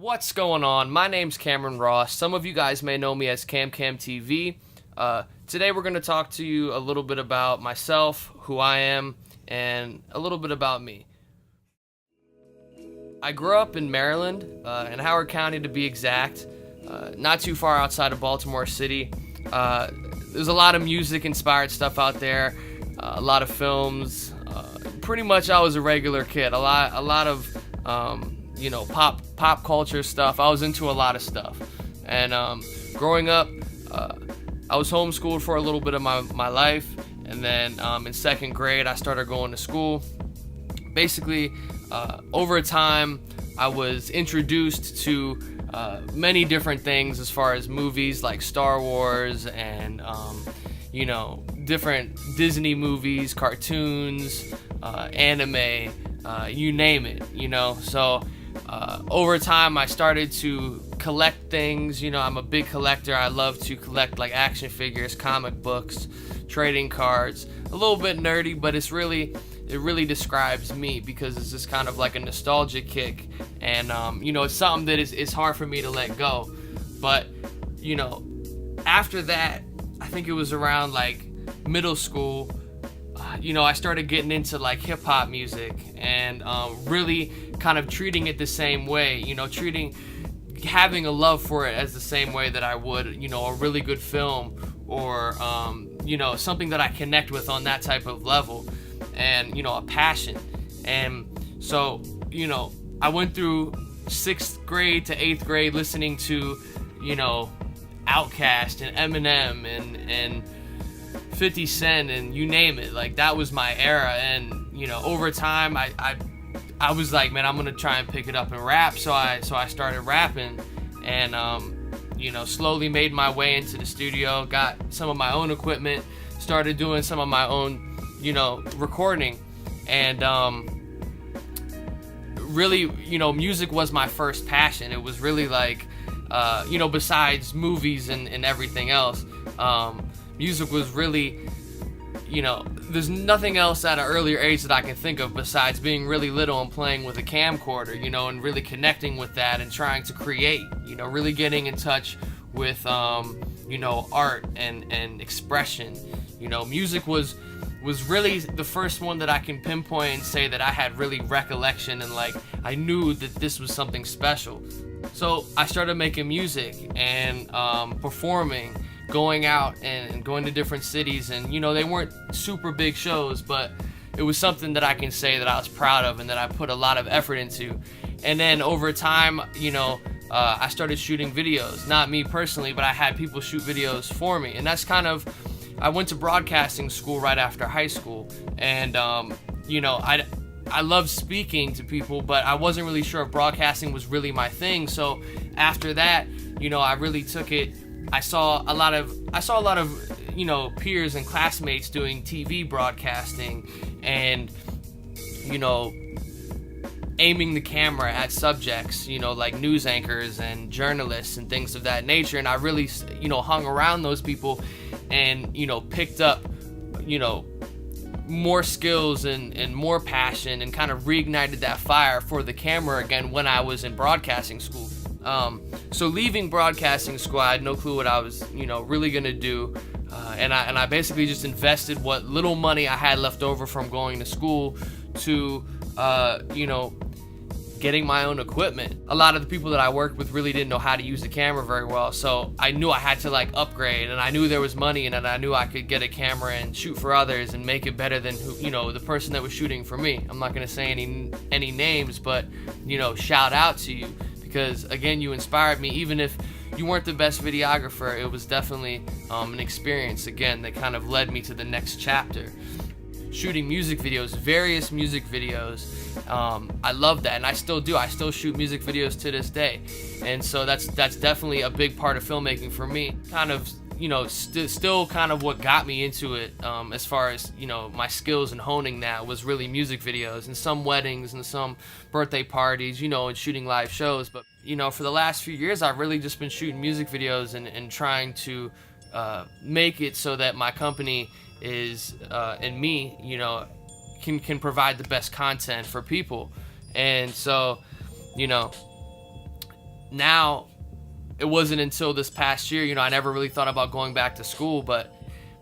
What's going on? My name's Cameron Ross. Some of you guys may know me as CamCamTV. Today we're going to talk to you a little bit about myself, who I am, and a little bit about me. I grew up in Maryland, in Howard County to be exact, not too far outside of Baltimore City. There's a lot of music-inspired stuff out there, a lot of films. Pretty much I was a regular kid. A lot of pop culture stuff. I was into a lot of stuff. And growing up, I was homeschooled for a little bit of my life. And then in second grade, I started going to school. Basically, over time, I was introduced to many different things as far as movies like Star Wars and, different Disney movies, cartoons, anime, you name it, So over time, I started to collect things. I'm a big collector. I love to collect like action figures, comic books, trading cards. A little bit nerdy, but it really describes me because it's just kind of like a nostalgia kick, and it's something that is hard for me to let go. But after that, I think it was around like middle school. I started getting into like hip hop music and really kind of treating it the same way. Having a love for it as the same way that I would, a really good film or something that I connect with on that type of level. And a passion. And so I went through 6th grade to 8th grade listening to Outkast and Eminem and 50 Cent and you name it. Like that was my era. And over time I was like, man, I'm gonna try and pick it up and rap. So I started rapping and slowly made my way into the studio, got some of my own equipment, started doing some of my own recording, and really, music was my first passion. It was really like, besides movies and everything else, music was really, there's nothing else at an earlier age that I can think of besides being really little and playing with a camcorder, and really connecting with that and trying to create, really getting in touch with, art and expression. Music was really the first one that I can pinpoint and say that I had really recollection and like I knew that this was something special. So I started making music and performing, going out and going to different cities, and they weren't super big shows, but it was something that I can say that I was proud of and that I put a lot of effort into. And then over time, I started shooting videos, not me personally, but I had people shoot videos for me. And that's kind of, I went to broadcasting school right after high school, and I loved speaking to people, but I wasn't really sure if broadcasting was really my thing. So after that, I really took it. I saw a lot of peers and classmates doing TV broadcasting and aiming the camera at subjects, like news anchors and journalists and things of that nature. And I really hung around those people and picked up more skills and more passion, and kind of reignited that fire for the camera again when I was in broadcasting school. So leaving broadcasting school, I had no clue what I was really gonna do, and I basically just invested what little money I had left over from going to school to getting my own equipment. A lot of the people that I worked with really didn't know how to use the camera very well, so I knew I had to like upgrade, and I knew there was money in it, and I knew I could get a camera and shoot for others and make it better than the person that was shooting for me. I'm not gonna say any names, but shout out to you, because again, you inspired me. Even if you weren't the best videographer, it was definitely an experience again that kind of led me to the next chapter. Shooting music videos, various music videos. I love that, and I still do. I still shoot music videos to this day, and so that's definitely a big part of filmmaking for me. Kind of, still kind of what got me into it, as far as my skills and honing that was really music videos and some weddings and some birthday parties, and shooting live shows. But for the last few years, I've really just been shooting music videos and trying to make it so that my company is and me, can provide the best content for people. And so, now it wasn't until this past year, I never really thought about going back to school, but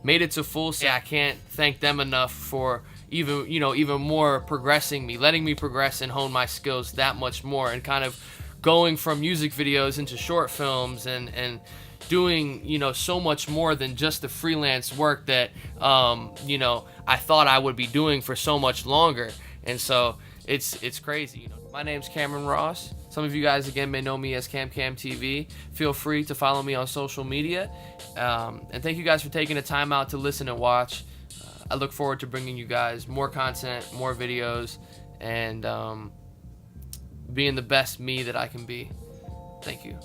made it to full. I can't thank them enough for even more progressing me, letting me progress and hone my skills that much more, and kind of going from music videos into short films and doing so much more than just the freelance work that I thought I would be doing for so much longer. And so it's crazy. My name's Cameron Ross. Some of you guys again may know me as CamCamTV. Feel free to follow me on social media, and thank you guys for taking the time out to listen and watch. I look forward to bringing you guys more content, more videos, and being the best me that I can be. Thank you.